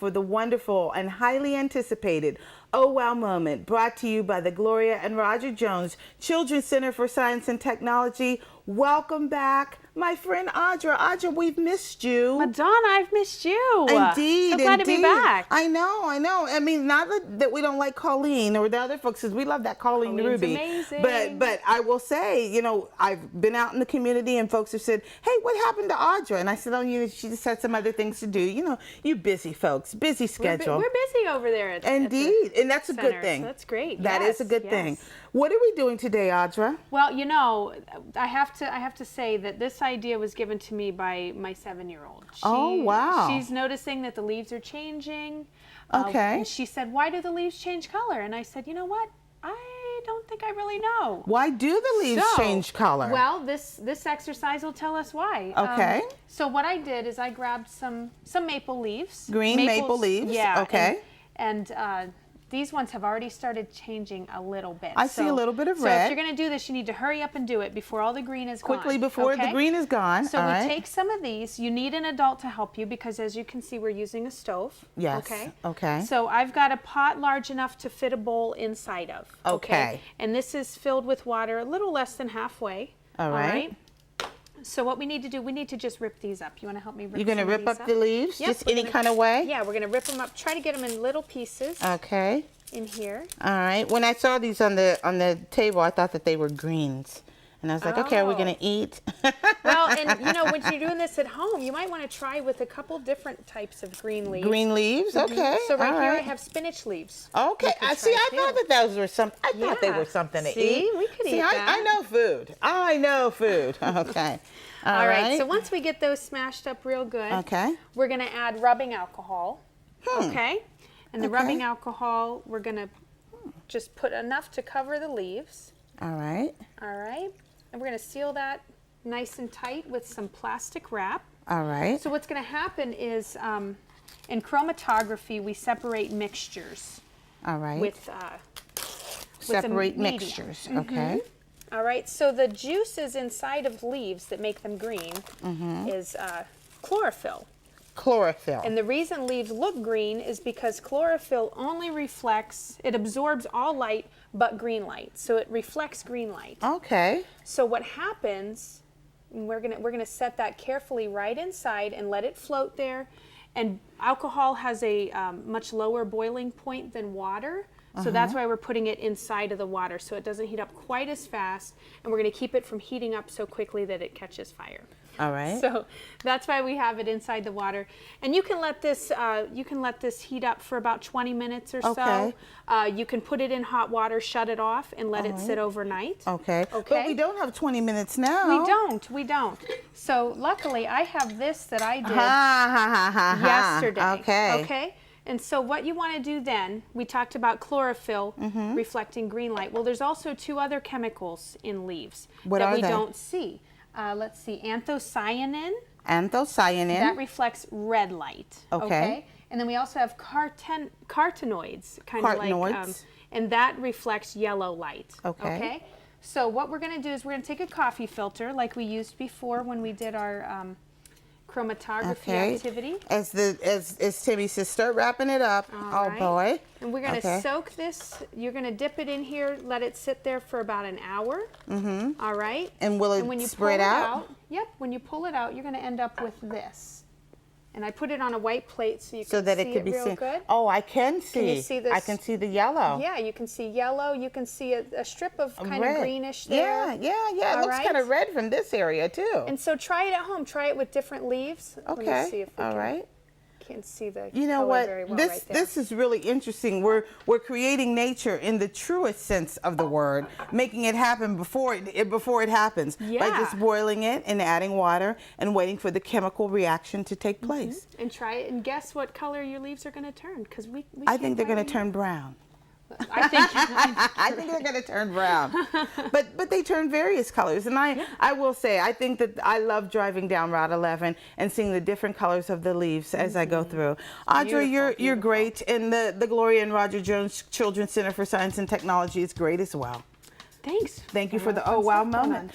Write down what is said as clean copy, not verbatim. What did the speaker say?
for the wonderful and highly anticipated Oh Wow moment, brought to you by the Gloria and Roger Jones Children's Center for Science and Technology. Welcome back, my friend Audra. Audra, we've missed you. Madonna, I've missed you. Indeed, so glad to be back. I know. I mean, not that we don't like Colleen or the other folks, because we love that Colleen Colleen's Ruby. amazing. But I will say, you know, I've been out in the community and folks have said, "Hey, what happened to Audra?" And I said, "Oh, she just had some other things to do. You know, you busy folks, busy schedule." We're busy over there. Indeed, and that's a good center, thing. so that's great. That is a good thing. What are we doing today, Audra? Well, you know, I have to say that this idea was given to me by my 7-year-old. Oh, wow. She's noticing that the leaves are changing. Okay. And she said, "Why do the leaves change color?" And I said, "You know what? I don't think I really know." Why do the leaves change color? Well, this exercise will tell us why. Okay. So what I did is I grabbed some maple leaves. Green maple leaves. Yeah. Okay. And these ones have already started changing a little bit. I see a little bit of so red. if you're going to do this, you need to hurry up and do it before all the green is gone. Quickly before the green is gone. So we take some of these. You need an adult to help you because, as you can see, we're using a stove. Yes. Okay. Okay. So I've got a pot large enough to fit a bowl inside of. Okay. And this is filled with water a little less than halfway. All right. So what we need to do, we need to just rip these up. You want to help me rip You're going to rip up the leaves? Yep, just any kind of way? Yeah, we're going to rip them up. Try to get them in little pieces. Okay. In here. All right. When I saw these on the table, I thought that they were greens. And I was like, okay, are we going to eat? Well, and you know, when you're doing this at home, you might want to try with a couple different types of green leaves. Green leaves? Okay. So right all here right. I have spinach leaves. Okay. I thought that those were some. I thought they were something to eat. See, we could eat that. I know food. I know food. Okay. All right. So once we get those smashed up real good, okay, we're going to add rubbing alcohol. Okay. And the rubbing alcohol, we're going to just put enough to cover the leaves. All right. All right. And we're going to seal that nice and tight with some plastic wrap. All right. So what's going to happen is in chromatography, we separate mixtures. All right. With separate mixtures. Okay. All right. So the juices inside of leaves that make them green is chlorophyll. Chlorophyll. And the reason leaves look green is because chlorophyll only reflects, it absorbs all light but green light. So it reflects green light. Okay. So what happens, we're gonna set that carefully right inside and let it float there. And alcohol has a much lower boiling point than water. So that's why we're putting it inside of the water so it doesn't heat up quite as fast. And we're gonna keep it from heating up so quickly that it catches fire. All right. So that's why we have it inside the water, and you can let this heat up for about 20 minutes or so. You can put it in hot water, shut it off, and let it sit overnight. Okay. Okay. But we don't have 20 minutes now. We don't. So luckily, I have this that I did yesterday. Okay. Okay. And so what you want to do then, we talked about chlorophyll reflecting green light. Well, there's also 2 other chemicals in leaves that we don't see. Let's see, anthocyanin. Anthocyanin. That reflects red light. Okay. And then we also have carotenoids, kind of like, and that reflects yellow light. Okay. So what we're going to do is we're going to take a coffee filter like we used before when we did our chromatography activity. As Timmy says, start wrapping it up. All right. Boy. And we're going to soak this. You're going to dip it in here, let it sit there for about an hour. All right. And will it when you spread pull out? It out? Yep. When you pull it out, you're going to end up with this. And I put it on a white plate so you can see it real good. Oh, I can see. Can you see this? I can see the yellow. Yeah, you can see yellow. You can see a strip of kind of greenish there. Yeah. It looks kind of red from this area too. And so try it at home. Try it with different leaves. Okay. Let me see if we can see the color very well right there. This is really interesting. We're creating nature in the truest sense of the word, making it happen before it happens by just boiling it and adding water and waiting for the chemical reaction to take place. And try it and guess what color your leaves are going to turn, because I think they're going to turn brown. I think they're going to turn brown, but they turn various colors. And I will say, I think that I love driving down Route 11 and seeing the different colors of the leaves as I go through. Audra, you're great, and the Gloria and Roger Jones Children's Center for Science and Technology is great as well. Thanks. Thank you for the Oh Wow moment.